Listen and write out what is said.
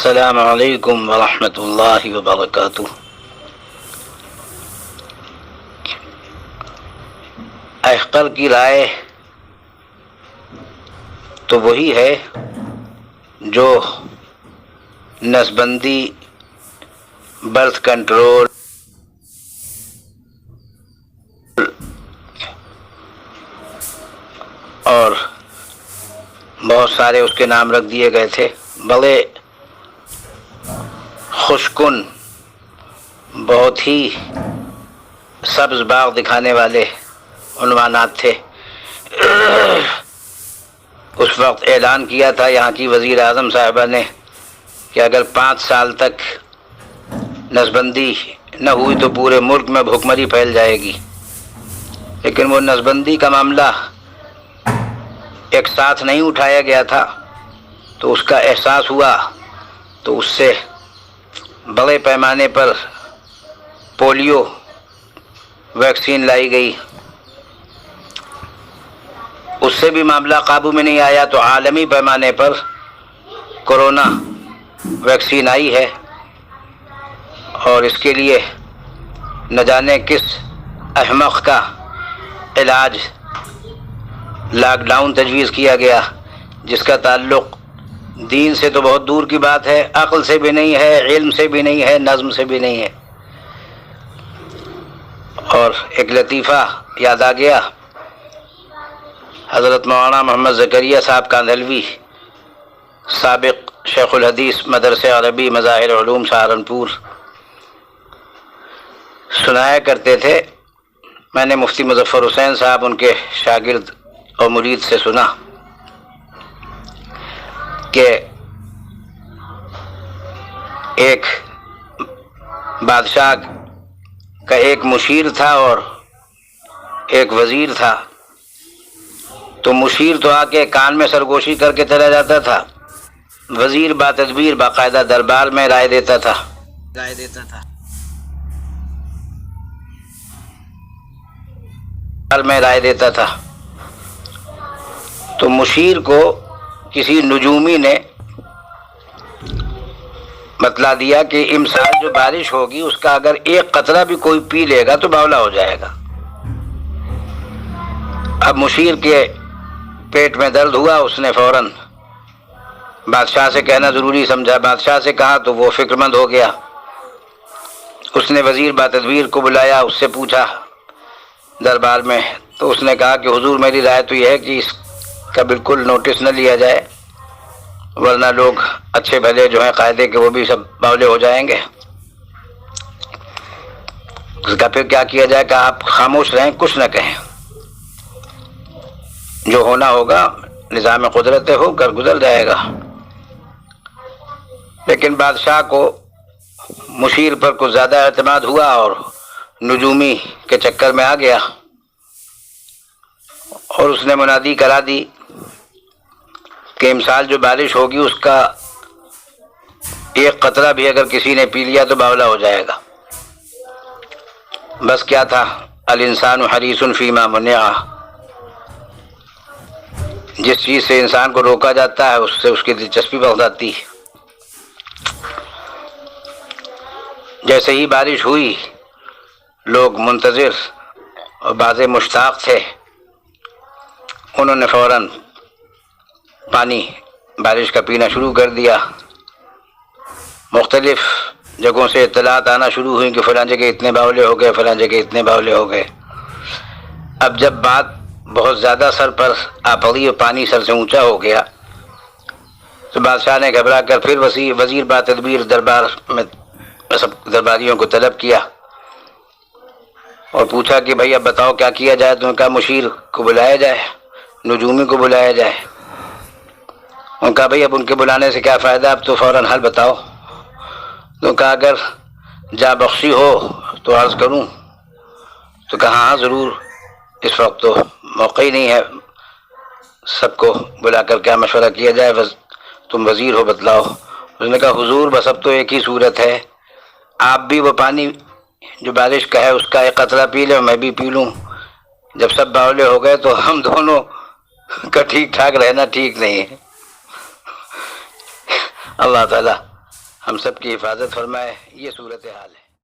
السلام علیکم ورحمۃ اللہ وبرکاتہ۔ احقر کی رائے تو وہی ہے جو نسبندی، برتھ کنٹرول اور بہت سارے اس کے نام رکھ دیے گئے تھے، بڑے خوشکن، بہت ہی سبز باغ دکھانے والے عنوانات تھے۔ اس وقت اعلان کیا تھا یہاں کی وزیر اعظم صاحبہ نے کہ اگر 5 سال تک نسبندی نہ ہوئی تو پورے ملک میں بھوکمری پھیل جائے گی، لیکن وہ نسبندی کا معاملہ ایک ساتھ نہیں اٹھایا گیا تھا، تو اس کا احساس ہوا تو اس سے بڑے پیمانے پر پولیو ویکسین لائی گئی، اس سے بھی معاملہ قابو میں نہیں آیا تو عالمی پیمانے پر کورونا ویکسین آئی ہے، اور اس کے لیے نہ جانے کس احمق کا علاج لاک ڈاؤن تجویز کیا گیا، جس کا تعلق دین سے تو بہت دور کی بات ہے، عقل سے بھی نہیں ہے، علم سے بھی نہیں ہے، نظم سے بھی نہیں ہے۔ اور ایک لطیفہ یاد آ گیا، حضرت مولانا محمد زکریا صاحب کاندھلوی، سابق شیخ الحدیث مدرسہ عربی مظاہر علوم سہارنپور، سنایا کرتے تھے، میں نے مفتی مظفر حسین صاحب ان کے شاگرد اور مرید سے سنا کہ ایک بادشاہ کا ایک مشیر تھا اور ایک وزیر تھا، تو مشیر تو آ کے کان میں سرگوشی کر کے چلا جاتا تھا، وزیر با تدبیر باقاعدہ دربار میں رائے دیتا تھا۔ تو مشیر کو کسی نجومی نے بتلا دیا کہ امسال جو بارش ہوگی اس کا اگر ایک قطرہ بھی کوئی پی لے گا تو باولا ہو جائے گا۔ اب مشیر کے پیٹ میں درد ہوا، اس نے فوراً بادشاہ سے کہنا ضروری سمجھا، بادشاہ سے کہا تو وہ فکر مند ہو گیا، اس نے وزیر با تدبیر کو بلایا، اس سے پوچھا دربار میں، تو اس نے کہا کہ حضور میری رائے تو یہ ہے کہ اس کا بالکل نوٹس نہ لیا جائے، ورنہ لوگ اچھے بھلے جو ہیں قاعدے کے وہ بھی سب باولے ہو جائیں گے۔ اس کا پھر کیا کیا جائے کہ آپ خاموش رہیں، کچھ نہ کہیں، جو ہونا ہوگا نظام قدرت ہو کر گزر جائے گا۔ لیکن بادشاہ کو مشیر پر کچھ زیادہ اعتماد ہوا اور نجومی کے چکر میں آ گیا، اور اس نے منادی کرا دی کہ امسال جو بارش ہوگی اس کا ایک قطرہ بھی اگر کسی نے پی لیا تو باولا ہو جائے گا۔ بس کیا تھا، الانسان حریص فیما منع، جس چیز سے انسان کو روکا جاتا ہے اس سے اس کی دلچسپی بڑھ جاتی ہے۔ جیسے ہی بارش ہوئی لوگ منتظر اور بعض مشتاق تھے، انہوں نے فوراً پانی بارش کا پینا شروع کر دیا۔ مختلف جگہوں سے اطلاعات آنا شروع ہوئیں کہ فلاں جگہ اتنے باولے ہو گئے، فلاں جگہ اتنے باولے ہو گئے۔ اب جب بات بہت زیادہ سر پر آ پڑی اور پانی سر سے اونچا ہو گیا تو بادشاہ نے گھبرا کر پھر وزیر با تدبیر دربار میں سب درباریوں کو طلب کیا اور پوچھا کہ بھائی اب بتاؤ کیا کیا جائے۔ تو انہوں نے کہا مشیر کو بلایا جائے، نجومی کو بلایا جائے۔ انہوں نے کہا بھائی اب ان کے بلانے سے کیا فائدہ، اب تو فوراً حل بتاؤ۔ تو کہا اگر جا بخشی ہو تو عرض کروں، تو کہا ہاں ضرور، اس وقت تو موقع ہی نہیں ہے، سب کو بلا کر کیا مشورہ کیا جائے، تم وزیر ہو بتلاؤ۔ اس نے کہا حضور بس اب تو ایک ہی صورت ہے، آپ بھی وہ پانی جو بارش کا ہے اس کا ایک قطرہ پی لیں اور میں بھی پی لوں، جب سب باولے ہو گئے تو ہم دونوں کا ٹھیک ٹھاک رہنا ٹھیک نہیں ہے۔ اللہ تعالیٰ ہم سب کی حفاظت فرمائے. یہ صورت حال ہے.